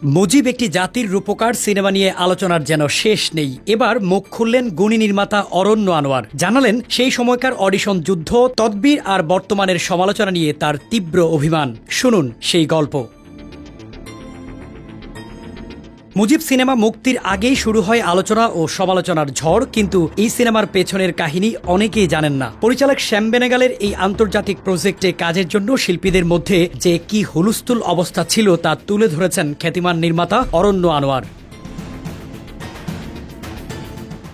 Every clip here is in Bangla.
মুজিব একটি জাতির রূপকার সিনেমা নিয়ে আলোচনার যেন শেষ নেই। এবার মুখ খুললেন গুণী নির্মাতা অরণ্য আনোয়ার। জানালেন সেই সময়কার অডিশন যুদ্ধ, তদবির আর বর্তমানের সমালোচনা নিয়ে তার তীব্র অভিমান। শুনুন সেই গল্প। মুজিব সিনেমা মুক্তির আগেই শুরু হয় আলোচনা ও সমালোচনার ঝড়, কিন্তু এই সিনেমার পেছনের কাহিনী অনেকেই জানেন না। পরিচালক শ্যাম বেনেগালের এই আন্তর্জাতিক প্রজেক্টে কাজের জন্য শিল্পীদের মধ্যে যে কি হুলস্থুল অবস্থা ছিল তা তুলে ধরেছেন খ্যাতিমান নির্মাতা অরণ্য আনোয়ার।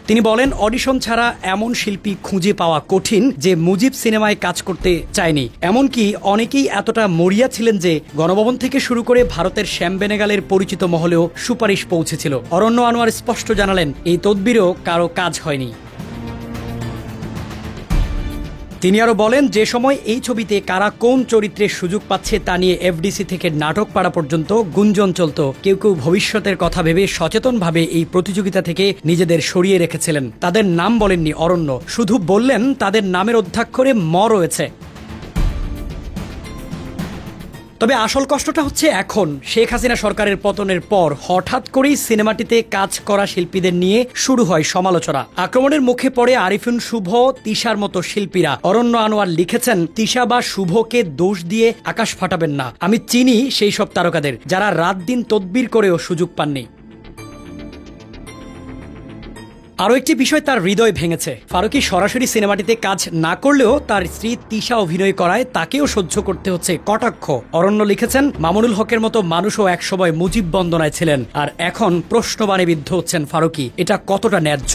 তিনি বলেন, অডিশন ছাড়া এমন শিল্পী খুঁজে পাওয়া কঠিন যে মুজিব সিনেমায় কাজ করতে চায়নি। এমনকি অনেকেই এতটা মরিয়া ছিলেন যে গণভবন থেকে শুরু করে ভারতের শ্যাম বেনেগালের পরিচিত মহলেও সুপারিশ পৌঁছেছিল। অরণ্য আনোয়ার স্পষ্ট জানালেন, এই তদবিরও কারো কাজ হয়নি। তিনি আরো বলেন, যে সময় এই ছবিতে কারা কোন চরিত্রের সুযোগ পাচ্ছে তা নিয়ে এফডিসি থেকে নাটক পাড়া পর্যন্ত গুঞ্জন চলত। কেউ কেউ ভবিষ্যতের কথা ভেবে সচেতনভাবে এই প্রতিযোগিতা থেকে নিজেদের সরিয়ে রেখেছিলেন। তাদের নাম বলেননি অরণ্য, শুধু বললেন তাদের নামের অধ্যাক্ষরে ম রয়েছে। তবে আসল কষ্টটা হচ্ছে এখন শেখ হাসিনা সরকারের পতনের পর হঠাৎ করেই সিনেমাটিতে কাজ করা শিল্পীদের নিয়ে শুরু হয় সমালোচনা। আক্রমণের মুখে পড়ে আরিফিন শুভ, তিশার মতো শিল্পীরা। অরণ্য আনোয়ার লিখেছেন, তিশা বা শুভকে দোষ দিয়ে আকাশ ফাটাবেন না। আমি চিনি সেই সব তারকাদের যারা রাত দিন তদবির করেও সুযোগ পাননি। আরও একটি বিষয় তার হৃদয় ভেঙেছে। ফারুকী সরাসরি সিনেমাটিতে কাজ না করলেও তার স্ত্রী তিশা অভিনয় করায় তাকেও সহ্য করতে হচ্ছে কটাক্ষ। অরণ্য লিখেছেন, মামুনুল হকের মতো মানুষও একসময় মুজিব বন্দনায় ছিলেন, আর এখন প্রশ্নবাণে বিদ্ধ হচ্ছেন ফারুকী। এটা কতটা ন্যায্য?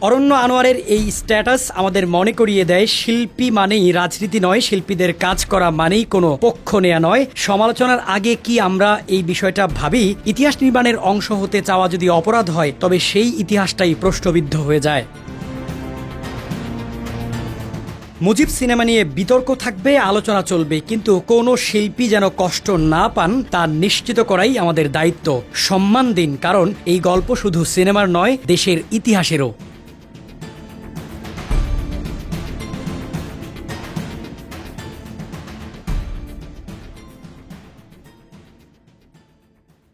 অরণ্য আনোয়ারের এই স্ট্যাটাস আমাদের মনে করিয়ে দেয়, শিল্পী মানেই রাজনীতি নয়, শিল্পীদের কাজ করা মানেই কোনো পক্ষ নেয়া নয়। সমালোচনার আগে কি আমরা এই বিষয়টা ভাবি? ইতিহাস নির্মাণের অংশ হতে চাওয়া যদি অপরাধ হয়, তবে সেই ইতিহাসটাই প্রশ্নবিদ্ধ হয়ে যায়। মুজিব সিনেমা নিয়ে বিতর্ক থাকবে, আলোচনা চলবে, কিন্তু কোনো শিল্পী যেন কষ্ট না পান তা নিশ্চিত করাই আমাদের দায়িত্ব। সম্মান দিন, কারণ এই গল্প শুধু সিনেমার নয়, দেশের ইতিহাসেরও।